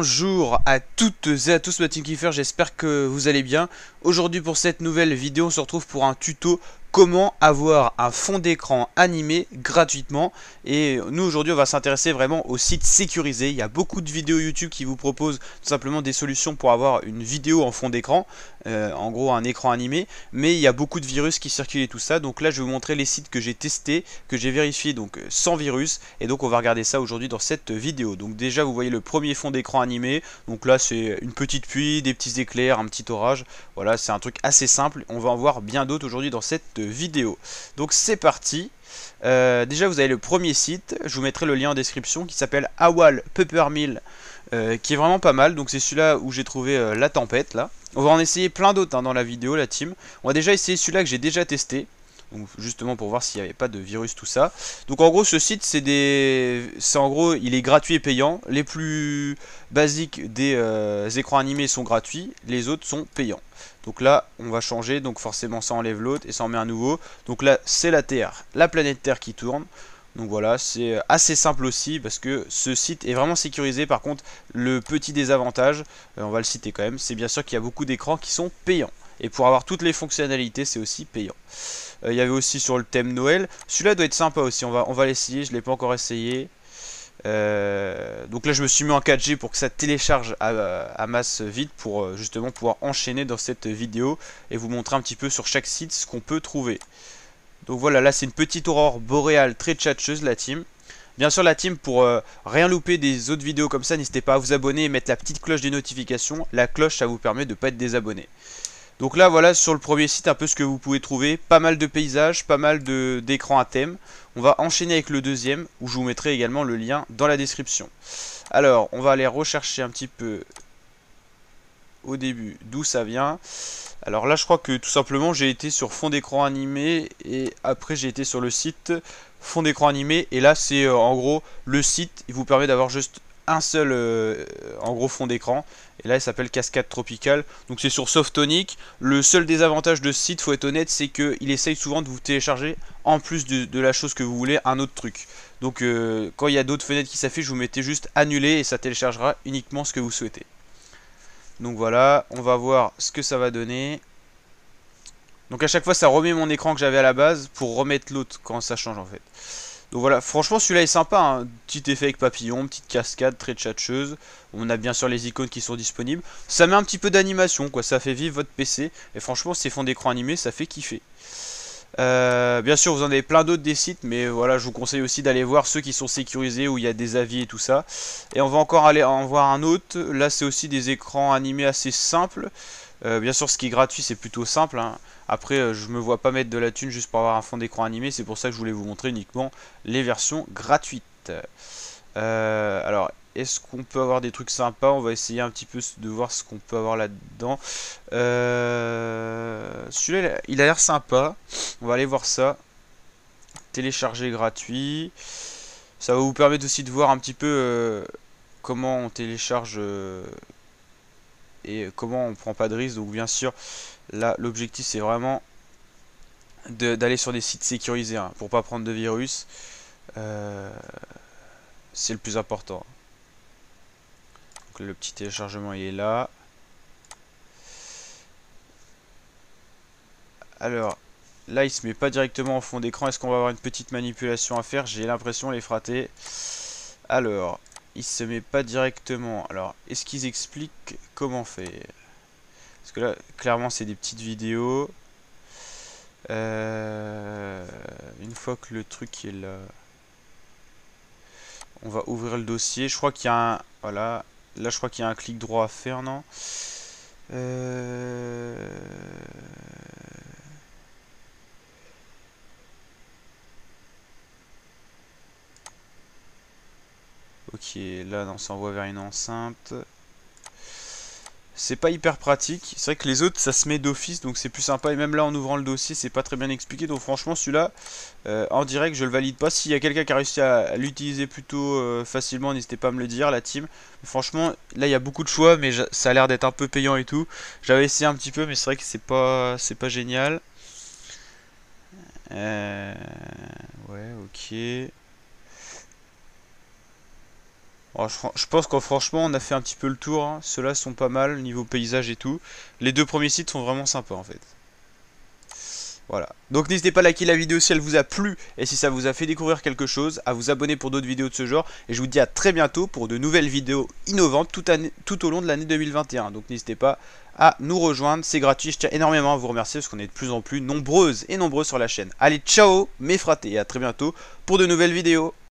Bonjour à toutes et à tous, ma team Kiffer, j'espère que vous allez bien. Aujourd'hui pour cette nouvelle vidéo, on se retrouve pour un tuto comment avoir un fond d'écran animé gratuitement. Et nous aujourd'hui on va s'intéresser vraiment aux sites sécurisés. Il y a beaucoup de vidéos YouTube qui vous proposent tout simplement des solutions pour avoir une vidéo en fond d'écran, en gros un écran animé. Mais il y a beaucoup de virus qui circulent et tout ça. Donc là je vais vous montrer les sites que j'ai testés, que j'ai vérifiés donc sans virus. Et donc on va regarder ça aujourd'hui dans cette vidéo. Donc déjà vous voyez le premier fond d'écran animé. Donc là c'est une petite pluie, des petits éclairs, un petit orage. Voilà, c'est un truc assez simple. On va en voir bien d'autres aujourd'hui dans cette vidéo. Donc c'est parti. Déjà vous avez le premier site, je vous mettrai le lien en description, qui s'appelle Awal Peppermill, qui est vraiment pas mal. Donc c'est celui-là où j'ai trouvé la tempête là. On va en essayer plein d'autres dans la vidéo, la team. On va déjà essayer celui-là que j'ai déjà testé. Donc justement pour voir s'il n'y avait pas de virus, tout ça. Donc en gros ce site en gros il est gratuit et payant. Les plus basiques des écrans animés sont gratuits, les autres sont payants. Donc là on va changer, donc forcément ça enlève l'autre et ça en met un nouveau. Donc là c'est la Terre, la planète Terre qui tourne. Donc voilà, c'est assez simple aussi parce que ce site est vraiment sécurisé. Par contre, le petit désavantage, on va le citer quand même, c'est bien sûr qu'il y a beaucoup d'écrans qui sont payants. Et pour avoir toutes les fonctionnalités, c'est aussi payant. Il y avait aussi sur le thème Noël. Celui-là doit être sympa aussi, on va l'essayer, je ne l'ai pas encore essayé. Donc là je me suis mis en 4G pour que ça télécharge à masse vite pour justement pouvoir enchaîner dans cette vidéo et vous montrer un petit peu sur chaque site ce qu'on peut trouver. Donc voilà, là c'est une petite aurore boréale très tchatcheuse, la team. Bien sûr la team, pour rien louper des autres vidéos comme ça, n'hésitez pas à vous abonner et mettre la petite cloche des notifications. La cloche, ça vous permet de ne pas être désabonné. Donc là voilà, sur le premier site un peu ce que vous pouvez trouver. Pas mal de paysages, pas mal d'écrans à thème. On va enchaîner avec le deuxième, où je vous mettrai également le lien dans la description. Alors on va aller rechercher un petit peu au début d'où ça vient. Alors là je crois que tout simplement j'ai été sur fond d'écran animé et après j'ai été sur le site fond d'écran animé, et là c'est en gros le site, il vous permet d'avoir juste un seul en gros fond d'écran, et là il s'appelle Cascade Tropicale. Donc c'est sur Softonic. Le seul désavantage de ce site, faut être honnête, c'est qu'il essaye souvent de vous télécharger en plus de la chose que vous voulez un autre truc. Donc quand il y a d'autres fenêtres qui s'affichent, vous mettez juste annuler et ça téléchargera uniquement ce que vous souhaitez. Donc voilà, on va voir ce que ça va donner. Donc à chaque fois ça remet mon écran que j'avais à la base pour remettre l'autre quand ça change en fait. Donc voilà, franchement celui-là est sympa, hein. Petit effet avec papillon, petite cascade très tchatcheuse. On a bien sûr les icônes qui sont disponibles. Ça met un petit peu d'animation quoi, ça fait vivre votre PC. Et franchement ces fonds d'écran animés ça fait kiffer. Bien sûr vous en avez plein d'autres des sites, mais voilà je vous conseille aussi d'aller voir ceux qui sont sécurisés où il y a des avis et tout ça. Et on va encore aller en voir un autre. Là c'est aussi des écrans animés assez simples. Bien sûr ce qui est gratuit c'est plutôt simple, hein. Après je me vois pas mettre de la thune juste pour avoir un fond d'écran animé. C'est pour ça que je voulais vous montrer uniquement les versions gratuites. Alors est-ce qu'on peut avoir des trucs sympas? On va essayer un petit peu de voir ce qu'on peut avoir là-dedans. Celui-là il a l'air sympa. On va aller voir ça. Télécharger gratuit. Ça va vous permettre aussi de voir un petit peu comment on télécharge et comment on prend pas de risque. Donc bien sûr là l'objectif c'est vraiment d'aller sur des sites sécurisés, hein, pour pas prendre de virus. C'est le plus important. Donc le petit téléchargement il est là. Alors là il se met pas directement en fond d'écran. Est-ce qu'on va avoir une petite manipulation à faire? J'ai l'impression les frater. Alors il se met pas directement. Alors est-ce qu'ils expliquent comment faire? Parce que là clairement c'est des petites vidéos. Une fois que le truc est là, on va ouvrir le dossier. Je crois qu'il y a un... Voilà. Là je crois qu'il y a un clic droit à faire, non? Ok, là on s'envoie vers une enceinte. C'est pas hyper pratique. C'est vrai que les autres ça se met d'office, donc c'est plus sympa. Et même là en ouvrant le dossier c'est pas très bien expliqué. Donc franchement celui-là en direct je le valide pas. S'il y a quelqu'un qui a réussi à l'utiliser plutôt facilement, n'hésitez pas à me le dire, la team. Mais franchement là il y a beaucoup de choix, mais ça a l'air d'être un peu payant et tout. J'avais essayé un petit peu, mais c'est vrai que c'est pas génial. Ouais, ok. Alors, je pense qu'en franchement on a fait un petit peu le tour, hein. Ceux-là sont pas mal niveau paysage et tout. Les deux premiers sites sont vraiment sympas en fait. Voilà. Donc n'hésitez pas à liker la vidéo si elle vous a plu et si ça vous a fait découvrir quelque chose, à vous abonner pour d'autres vidéos de ce genre. Et je vous dis à très bientôt pour de nouvelles vidéos innovantes tout au long de l'année 2021. Donc n'hésitez pas à nous rejoindre, c'est gratuit. Je tiens énormément à vous remercier parce qu'on est de plus en plus nombreuses et nombreux sur la chaîne. Allez, ciao mes fratés et à très bientôt pour de nouvelles vidéos.